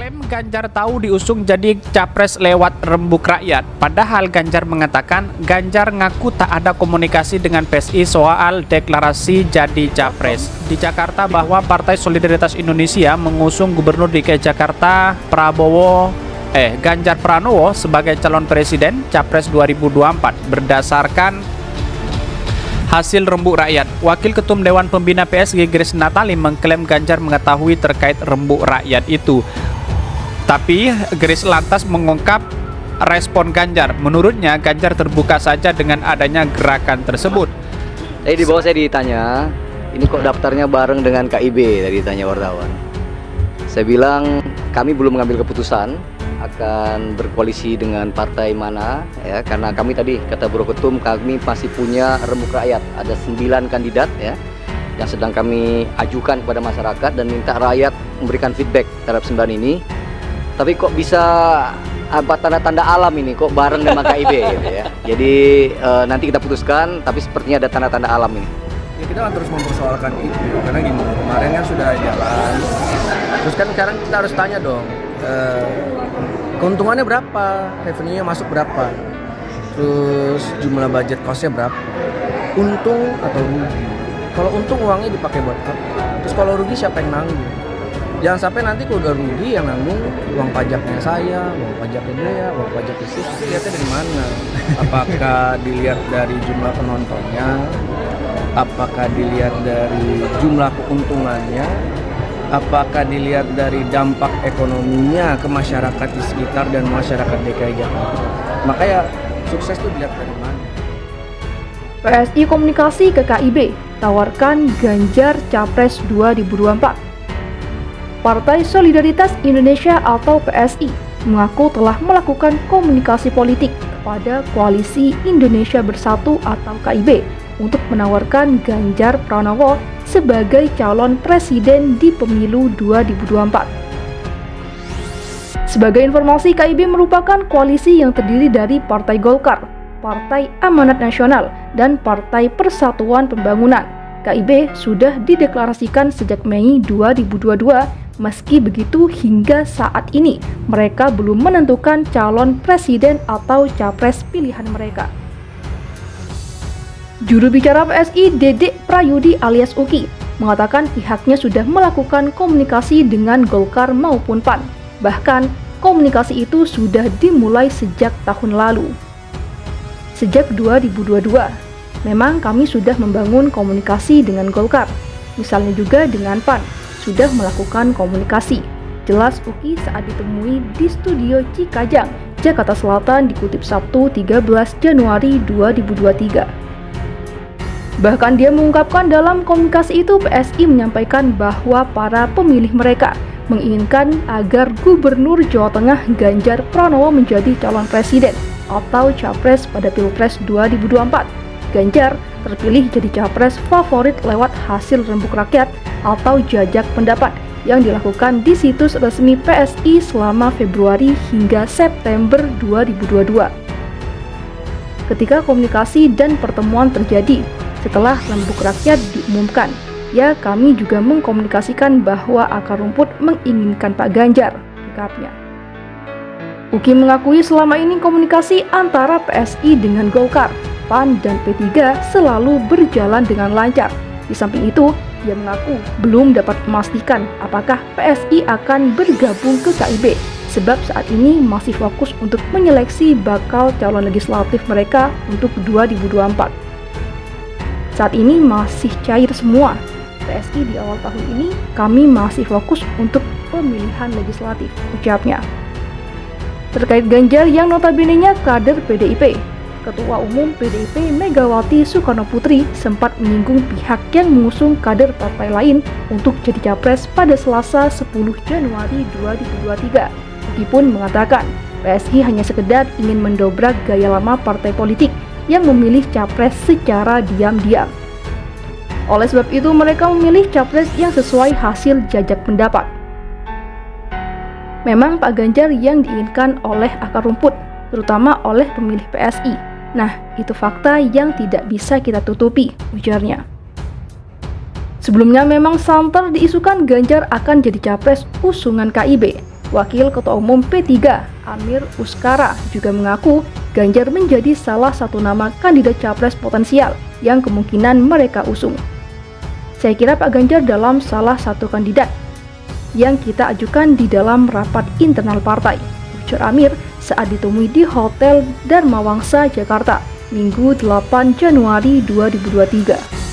Klaim Ganjar tahu diusung jadi capres lewat rembuk rakyat. Padahal Ganjar mengatakan Ganjar ngaku tak ada komunikasi dengan PSI soal deklarasi jadi capres. Di Jakarta bahwa Partai Solidaritas Indonesia mengusung Gubernur DKI Jakarta Ganjar Pranowo sebagai calon presiden capres 2024 berdasarkan hasil rembuk rakyat. Wakil Ketum Dewan Pembina PSG Grace Natali mengklaim Ganjar mengetahui terkait rembuk rakyat itu. Tapi Grace lantas mengungkap respon Ganjar. Menurutnya Ganjar terbuka saja dengan adanya gerakan tersebut. Tadi di bawah saya ditanya, ini kok daftarnya bareng dengan KIB, tadi ditanya wartawan. Saya bilang kami belum mengambil keputusan akan berkoalisi dengan partai mana ya, karena kami tadi kata Bro Ketum kami masih punya rembuk rakyat, ada 9 kandidat ya yang sedang kami ajukan kepada masyarakat dan minta rakyat memberikan feedback terhadap 9 ini. Tapi kok bisa apa tanda-tanda alam ini kok bareng dengan KIB gitu ya. Jadi nanti kita putuskan, tapi sepertinya ada tanda-tanda alam ini. Ya kita kan terus mempersoalkan itu karena gini, kemarin kan sudah jalan. Terus kan sekarang kita harus tanya dong, keuntungannya berapa, revenue-nya masuk berapa, terus jumlah budget cost-nya berapa, untung atau rugi. Kalau untung uangnya dipakai buat apa, terus kalau rugi siapa yang nanggung. Jangan sampai nanti kalau udah rugi yang nanggung uang pajaknya saya, uang pajaknya dia, uang pajak isi, lihatnya dari mana? Apakah dilihat dari jumlah penontonnya, apakah dilihat dari jumlah keuntungannya, apakah dilihat dari dampak ekonominya ke masyarakat di sekitar dan masyarakat DKI Jakarta. Makanya sukses itu dilihat dari mana. PSI komunikasi ke KIB, tawarkan Ganjar Capres 2024. Partai Solidaritas Indonesia atau PSI mengaku telah melakukan komunikasi politik kepada Koalisi Indonesia Bersatu atau KIB untuk menawarkan Ganjar Pranowo sebagai calon presiden di pemilu 2024. Sebagai informasi, KIB merupakan koalisi yang terdiri dari Partai Golkar, Partai Amanat Nasional, dan Partai Persatuan Pembangunan. KIB sudah dideklarasikan sejak Mei 2022. Meski begitu, hingga saat ini mereka belum menentukan calon presiden atau capres pilihan mereka. Juru bicara PSI Dedek Prayudi alias Uki mengatakan pihaknya sudah melakukan komunikasi dengan Golkar maupun PAN. Bahkan, komunikasi itu sudah dimulai sejak tahun lalu. Sejak 2022, memang kami sudah membangun komunikasi dengan Golkar, misalnya juga dengan PAN. Sudah melakukan komunikasi, jelas Uki saat ditemui di studio Cikajang, Jakarta Selatan dikutip Sabtu 13 Januari 2023. Bahkan dia mengungkapkan dalam komunikasi itu PSI menyampaikan bahwa para pemilih mereka menginginkan agar Gubernur Jawa Tengah Ganjar Pranowo menjadi calon presiden atau capres pada Pilpres 2024. Ganjar terpilih jadi capres favorit lewat hasil rembuk rakyat atau jajak pendapat yang dilakukan di situs resmi PSI selama Februari hingga September 2022. Ketika komunikasi dan pertemuan terjadi setelah rembuk rakyat diumumkan, ya kami juga mengkomunikasikan bahwa akar rumput menginginkan Pak Ganjar, dekapnya. Uki mengakui selama ini komunikasi antara PSI dengan Golkar, PAN, dan P3 selalu berjalan dengan lancar. Di samping itu, dia mengaku belum dapat memastikan apakah PSI akan bergabung ke KIB, sebab saat ini masih fokus untuk menyeleksi bakal calon legislatif mereka untuk 2024. Saat ini masih cair semua. PSI di awal tahun ini, kami masih fokus untuk pemilihan legislatif, ucapnya. Terkait Ganjar yang notabene-nya kader PDIP, Ketua Umum PDIP Megawati Soekarnoputri sempat menyinggung pihak yang mengusung kader partai lain untuk jadi capres pada Selasa 10 Januari 2023. Meskipun mengatakan PSI hanya sekedar ingin mendobrak gaya lama partai politik yang memilih capres secara diam-diam. Oleh sebab itu mereka memilih capres yang sesuai hasil jajak pendapat. Memang Pak Ganjar yang diinginkan oleh akar rumput, terutama oleh pemilih PSI. Nah, itu fakta yang tidak bisa kita tutupi, ujarnya. Sebelumnya memang santer diisukan Ganjar akan jadi capres usungan KIB. Wakil Ketua Umum P3, Amir Uskara, juga mengaku Ganjar menjadi salah satu nama kandidat capres potensial yang kemungkinan mereka usung. Saya kira Pak Ganjar dalam salah satu kandidat yang kita ajukan di dalam rapat internal partai, ujar Amir saat ditemui di Hotel Dharma Wangsa, Jakarta, Minggu 8 Januari 2023.